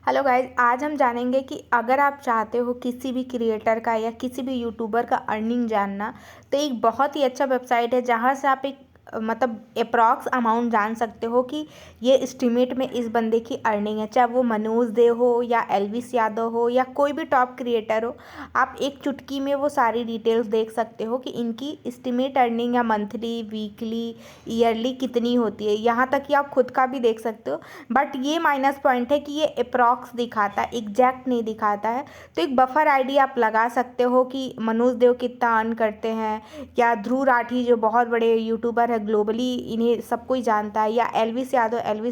Hello guys, आज हम जानेंगे कि अगर आप चाहते हो किसी भी क्रिएटर का या किसी भी यूट्यूबर का अर्निंग जानना, तो एक बहुत ही अच्छा वेबसाइट है जहाँ से आप एक मतलब अप्रॉक्स अमाउंट जान सकते हो कि ये एस्टिमेट में इस बंदे की अर्निंग है। चाहे वो मनोज देव हो या एलविस यादव हो या कोई भी टॉप क्रिएटर हो, आप एक चुटकी में वो सारी डिटेल्स देख सकते हो कि इनकी एस्टिमेट अर्निंग या मंथली, वीकली, ईयरली कितनी होती है। यहाँ तक कि आप खुद का भी देख सकते हो। बट ये माइनस पॉइंट है कि ये अप्रॉक्स दिखाता है, एग्जैक्ट नहीं दिखाता है। तो एक बफर आईडी आप लगा सकते हो कि मनोज देव कितना अर्न करते हैं, या ध्रुव राठी जो बहुत बड़े यूट्यूबर है ग्लोबली, इन्हें सब कोई जानता है, या एलविस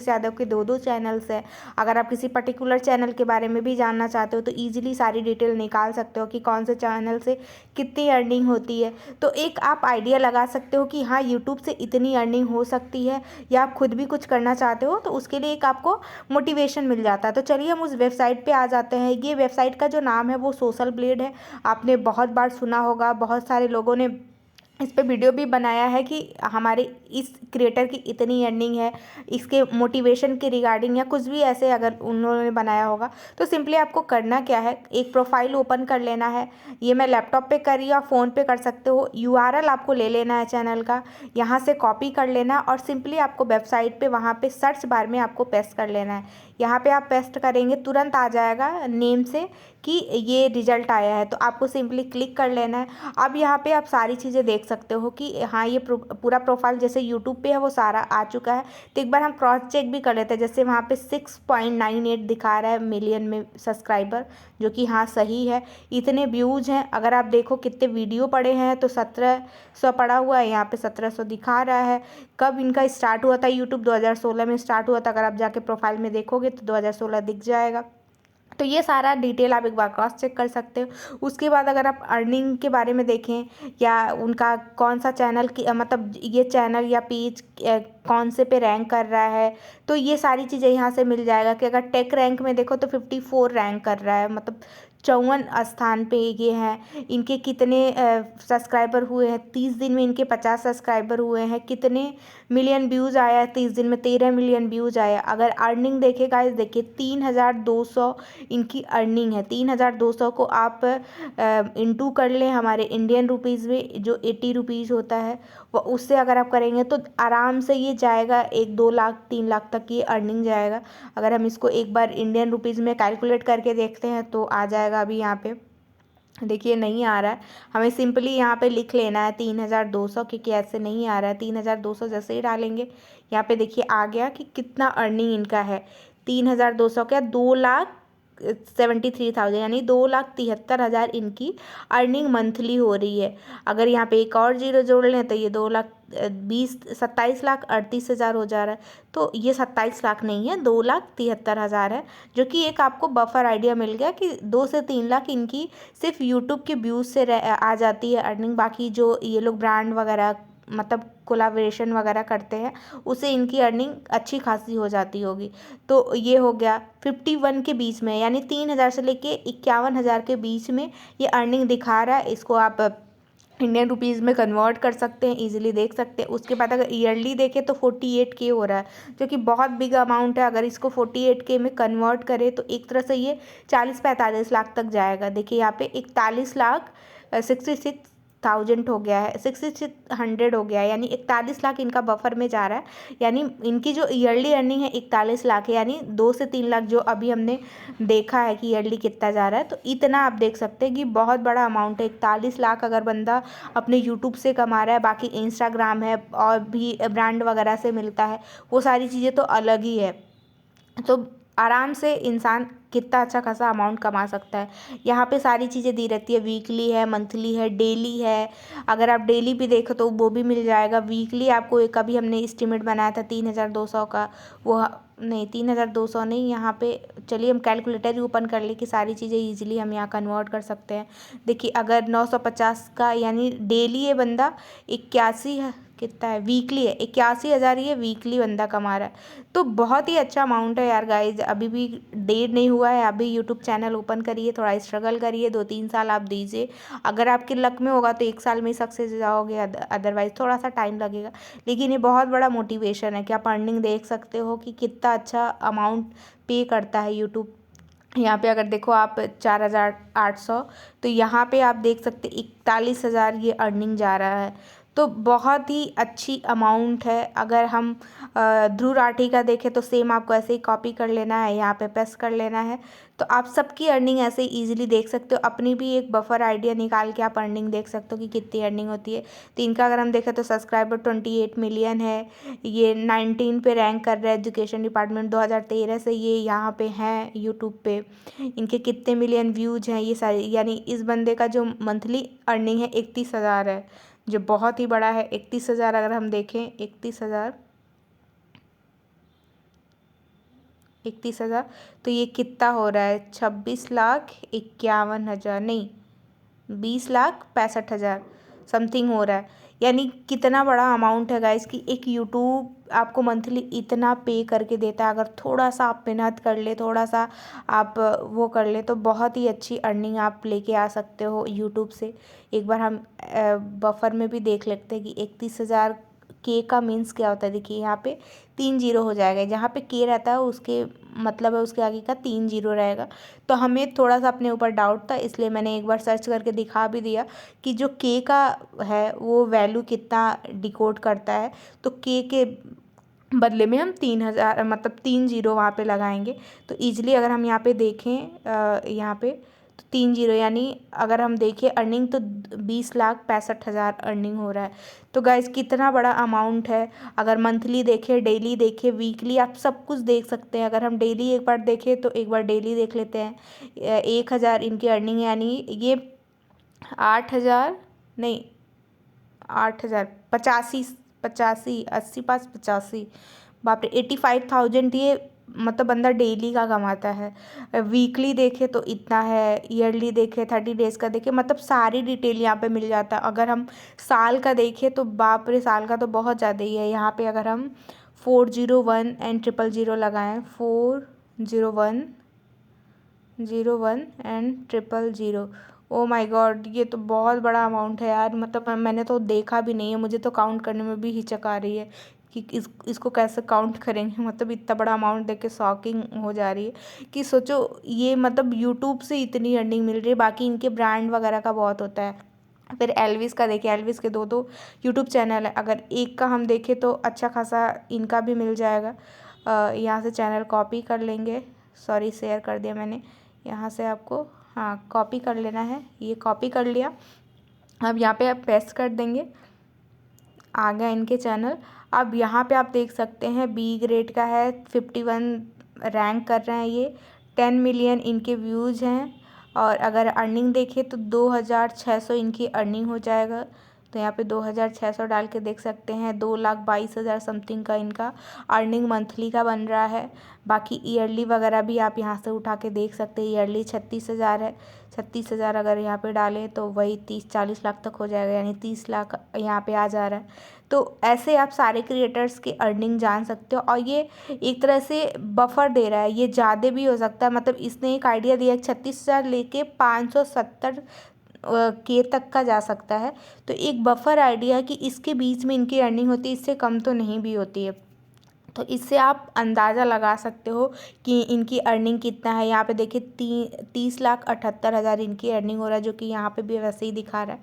यादव के दो दो चैनल्स हैं। अगर आप किसी पर्टिकुलर चैनल के बारे में भी जानना चाहते हो तो ईजिली सारी डिटेल निकाल सकते हो कि कौन से चैनल से कितनी अर्निंग होती है। तो एक आप आइडिया लगा सकते हो कि हाँ, यूट्यूब से इतनी अर्निंग हो सकती है, या आप खुद भी कुछ करना चाहते हो तो उसके लिए एक आपको मोटिवेशन मिल जाता है। तो चलिए हम उस वेबसाइट पे आ जाते हैं। ये वेबसाइट का जो नाम है वो सोशल ब्लेड है। आपने बहुत बार सुना होगा, बहुत सारे लोगों ने इस पे वीडियो भी बनाया है कि हमारे इस क्रिएटर की इतनी अर्निंग है, इसके मोटिवेशन के रिगार्डिंग या कुछ भी ऐसे अगर उन्होंने बनाया होगा। तो सिंपली आपको करना क्या है, एक प्रोफाइल ओपन कर लेना है। ये मैं लैपटॉप पे कर रही हूँ, आप फ़ोन पे कर सकते हो। यूआरएल आपको ले लेना है चैनल का, यहाँ से कॉपी कर लेना और सिंपली आपको वेबसाइट पे वहाँ पे सर्च बार में आपको पेस्ट कर लेना है। यहाँ पे आप पेस्ट करेंगे तुरंत आ जाएगा नेम से कि ये रिजल्ट आया है, तो आपको सिंपली क्लिक कर लेना है। अब यहाँ पे आप सारी चीज़ें देख सकते हो कि हाँ, ये पूरा प्रोफाइल जैसे यूट्यूब पे है वो सारा आ चुका है। तो एक बार हम क्रॉस चेक भी कर लेते हैं। जैसे वहाँ पे 6.98 दिखा रहा है मिलियन में सब्सक्राइबर, जो कि हाँ सही है। इतने व्यूज़ हैं, अगर आप देखो कितने वीडियो पड़े हैं तो 1700 पड़ा हुआ है, यहाँ पे 1700 दिखा रहा है। कब इनका स्टार्ट हुआ था, यूट्यूब 2016 में स्टार्ट हुआ था। अगर आप जाके प्रोफाइल में देखोगे तो 2016 दिख जाएगा। तो ये सारा डिटेल आप एक बार क्रॉस चेक कर सकते हो। उसके बाद अगर आप अर्निंग के बारे में देखें, या उनका कौन सा चैनल की मतलब ये चैनल या पेज कौन से पे रैंक कर रहा है, तो ये सारी चीज़ें यहाँ से मिल जाएगा। कि अगर टेक रैंक में देखो तो 54 रैंक कर रहा है, मतलब 54 स्थान पे ये हैं। इनके कितने सब्सक्राइबर हुए हैं, 30 दिन में इनके 50 सब्सक्राइबर हुए हैं। कितने मिलियन व्यूज़ आया है 30 दिन में, 13 मिलियन व्यूज़ आया। अगर अर्निंग देखे गाइस, देखिए 3200 इनकी अर्निंग है। 3200 को आप इंटू कर लें हमारे इंडियन रुपीज़ में, जो 80 रुपीज़ होता है, वो उससे अगर आप करेंगे तो आराम से ये जाएगा 1-2 लाख 3 लाख तक ये अर्निंग जाएगा। अगर हम इसको एक बार इंडियन रुपीज़ में कैलकुलेट करके देखते हैं तो आ जाएगा। अभी यहाँ पे देखिए नहीं आ रहा है, हमें सिंपली यहाँ पे लिख लेना है 3200, क्योंकि ऐसे नहीं आ रहा है। 3200 जैसे ही डालेंगे यहाँ पे देखिए आ गया कि कितना अर्निंग इनका है। 3200 क्या, 2,73,000, यानी 2,73,000 इनकी अर्निंग मंथली हो रही है। अगर यहाँ पे एक और जीरो जोड़ लें तो ये 27,38,38,000 हो जा रहा है। तो ये 27 लाख नहीं है, 2,73,000 है, जो कि एक आपको बफर आइडिया मिल गया कि 2 से 3 लाख इनकी सिर्फ यूट्यूब के व्यूज़ से आ जाती है अर्निंग। बाकी जो ये लोग ब्रांड वगैरह मतलब कोलाब्रेशन वगैरह करते हैं, उससे इनकी अर्निंग अच्छी खासी हो जाती होगी। तो ये हो गया 51 के बीच में, यानी 3,000 से लेके 51,000 के बीच में ये अर्निंग दिखा रहा है। इसको आप इंडियन रुपीज़ में कन्वर्ट कर सकते हैं, इजीली देख सकते हैं। उसके बाद अगर ईयरली देखें तो 48K हो रहा है, जो कि बहुत बिग अमाउंट है। अगर इसको 48K में कन्वर्ट करें तो एक तरह से ये 40-45 लाख तक जाएगा। देखिए यहाँ पे 41,66,000 हो गया है, 6600 हो गया है, यानी 41 लाख इनका बफर में जा रहा है। यानी इनकी जो ईयरली अर्निंग है 41 लाख है, यानी 2 से 3 लाख जो अभी हमने देखा है कि ईयरली कितना जा रहा है। तो इतना आप देख सकते हैं कि बहुत बड़ा अमाउंट है। 41 लाख अगर बंदा अपने यूट्यूब से कमा रहा है, बाकी इंस्टाग्राम है और भी ब्रांड वगैरह से मिलता है, वो सारी चीज़ें तो अलग ही है। तो आराम से इंसान कितना अच्छा खासा अमाउंट कमा सकता है। यहाँ पे सारी चीज़ें दी रहती है, वीकली है, मंथली है, डेली है। अगर आप डेली भी देखो तो वो भी मिल जाएगा। वीकली आपको एक अभी हमने एस्टीमेट बनाया था 3,200 का, वो नहीं 3,200 नहीं, यहाँ पे चलिए हम कैलकुलेटर ही ओपन कर ले कि सारी चीज़ें ईजिली हम यहाँ कन्वर्ट कर सकते हैं। देखिए अगर 950 का, यानी डेली ये बंदा 81 कितना है, वीकली है 81,000 ये वीकली बंदा कमा रहा है। तो बहुत ही अच्छा अमाउंट है यार गाइज। अभी भी देर नहीं हुआ है, अभी यूट्यूब चैनल ओपन करिए, थोड़ा स्ट्रगल करिए, 2-3 साल आप दीजिए। अगर आपके लक में होगा तो 1 साल में ही सक्सेस जाओगे, अदरवाइज थोड़ा सा टाइम लगेगा। लेकिन ये बहुत बड़ा मोटिवेशन है कि आप अर्निंग देख सकते हो कि कितना अच्छा अमाउंट पे करता है यूट्यूब यहाँ पे अगर देखो आप 4,800, तो यहाँ पे आप देख सकते 41,000 ये अर्निंग जा रहा है। तो बहुत ही अच्छी अमाउंट है। अगर हम ध्रुव राठी का देखें तो सेम आपको ऐसे ही कॉपी कर लेना है, यहाँ पे पेस्ट कर लेना है। तो आप सबकी अर्निंग ऐसे इजीली देख सकते हो। अपनी भी एक बफर आइडिया निकाल के आप अर्निंग देख सकते हो कि कितनी अर्निंग होती है। तो इनका अगर हम देखें तो सब्सक्राइबर 28 मिलियन है। ये 19 पे रैंक कर रहा है एजुकेशन डिपार्टमेंट, 2013 से ये यहाँ पे हैं यूट्यूब पे। इनके कितने मिलियन व्यूज हैं ये सारे, यानी इस बंदे का जो मंथली अर्निंग है 31,000 है, जो बहुत ही बड़ा है। 31,000 अगर हम देखें, 31,000 तो ये कितना हो रहा है, 26,51,000 नहीं, 20,65,000 समथिंग हो रहा है। यानी कितना बड़ा अमाउंट है गाइस कि एक यूट्यूब आपको मंथली इतना पे करके देता है। अगर थोड़ा सा आप मेहनत कर ले, थोड़ा सा आप वो कर ले, तो बहुत ही अच्छी अर्निंग आप लेके आ सकते हो यूट्यूब से। एक बार हम बफर में भी देख लेते हैं कि 31,000 के का मीन्स क्या होता है। देखिए यहाँ पे 3 जीरो हो जाएगा, जहाँ पे के रहता है उसके मतलब है उसके आगे का 3 जीरो रहेगा। तो हमें थोड़ा सा अपने ऊपर डाउट था, इसलिए मैंने एक बार सर्च करके दिखा भी दिया कि जो के का है वो वैल्यू कितना डिकोड करता है। तो के बदले में हम 3,000 मतलब 3 जीरो वहाँ पे लगाएंगे। तो ईजिली अगर हम यहाँ पे देखें यहाँ पे तो 3 जीरो, यानी अगर हम देखें अर्निंग तो 20,65,000 अर्निंग हो रहा है। तो गाइस कितना बड़ा अमाउंट है। अगर मंथली देखें, डेली देखें, वीकली, आप सब कुछ देख सकते हैं। अगर हम डेली एक बार देखें तो एक बार डेली देख लेते हैं। 1,000 इनकी अर्निंग है, यानी ये 8,000 नहीं, 8,000 85 85 80 पास 85, बाप रे, 85,000 ये मतलब बंदा डेली का कमाता है। वीकली देखे तो इतना है, ईयरली देखे, 30 डेज़ का देखे, मतलब सारी डिटेल यहाँ पे मिल जाता है। अगर हम साल का देखें तो बाप रे, साल का तो बहुत ज़्यादा ही है। यहाँ पे अगर हम 401 एंड 000 लगाएं, 401 01 एंड 000, ओ माय गॉड, ये तो बहुत बड़ा अमाउंट है यार। मतलब मैंने तो देखा भी नहीं है, मुझे तो काउंट करने में भी हिचक आ रही है कि इसको कैसे काउंट करेंगे। मतलब इतना बड़ा अमाउंट देख के शॉकिंग हो जा रही है कि सोचो ये मतलब यूट्यूब से इतनी अर्निंग मिल रही है। बाकी इनके ब्रांड वगैरह का बहुत होता है। फिर एल्विस का देखिए, एल्विस के दो यूट्यूब चैनल है। अगर एक का हम देखें तो अच्छा खासा इनका भी मिल जाएगा। यहाँ से चैनल कॉपी कर लेंगे, सॉरी शेयर कर दिया मैंने, यहाँ से आपको हाँ कॉपी कर लेना है। ये कॉपी कर लिया, अब यहाँ पे आप पेस्ट कर देंगे, आ गया इनके चैनल। अब यहाँ पे आप देख सकते हैं बी ग्रेड का है, 51 रैंक कर रहे हैं ये, 10 मिलियन इनके व्यूज़ हैं। और अगर अर्निंग देखें तो 2,600 इनकी अर्निंग हो जाएगा। तो यहाँ पे 2,600 डाल के देख सकते हैं, 2,22,000 समथिंग का इनका अर्निंग मंथली का बन रहा है। बाकी ईयरली वगैरह भी आप यहाँ से उठा के देख सकते हैं। ईयरली 36,000 है, 36,000 अगर यहाँ पे डालें तो वही 30-40 लाख तक हो जाएगा, यानी 30 लाख यहाँ पे आ जा रहा है। तो ऐसे आप सारे क्रिएटर्स की अर्निंग जान सकते हो। और ये एक तरह से बफर दे रहा है, ये ज़्यादा भी हो सकता है। मतलब इसने एक आइडिया दिया 36,000 लेके 570 के तक का जा सकता है। तो एक बफर आइडिया कि इसके बीच में इनकी अर्निंग होती है, इससे कम तो नहीं भी होती है। तो इससे आप अंदाज़ा लगा सकते हो कि इनकी अर्निंग कितना है। यहाँ पे देखिए 30,78,000 इनकी अर्निंग हो रहा है, जो कि यहाँ पे भी वैसे ही दिखा रहा है।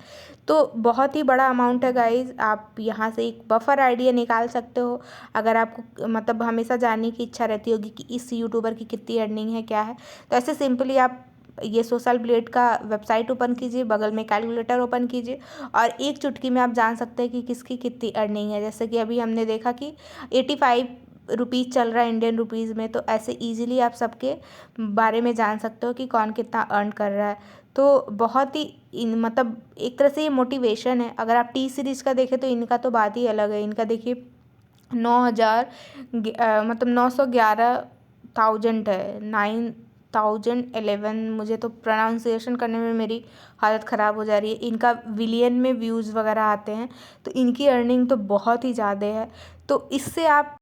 तो बहुत ही बड़ा अमाउंट है गाइज। आप यहाँ से एक बफर आइडिया निकाल सकते हो। अगर आपको मतलब हमेशा जानने की इच्छा रहती होगी कि इस यूट्यूबर की कितनी अर्निंग है, क्या है, तो ऐसे सिंपली आप ये सोशल ब्लेड का वेबसाइट ओपन कीजिए, बगल में कैलकुलेटर ओपन कीजिए और एक चुटकी में आप जान सकते हैं कि किसकी कितनी अर्निंग है। जैसे कि अभी हमने देखा कि 85 रुपीज़ चल रहा है इंडियन रुपीज़ में। तो ऐसे इजीली आप सबके बारे में जान सकते हो कि कौन कितना अर्न कर रहा है। तो बहुत ही मतलब एक तरह से ये मोटिवेशन है। अगर आप टी सीरीज़ का देखें तो इनका तो बात ही अलग है। इनका देखिए 9,000 मतलब 911,000 है, 9,011, मुझे तो प्रोनाउंसिएशन करने में मेरी हालत ख़राब हो जा रही है। इनका विलियन में व्यूज़ वगैरह आते हैं। तो इनकी अर्निंग तो बहुत ही ज़्यादा है। तो इससे आप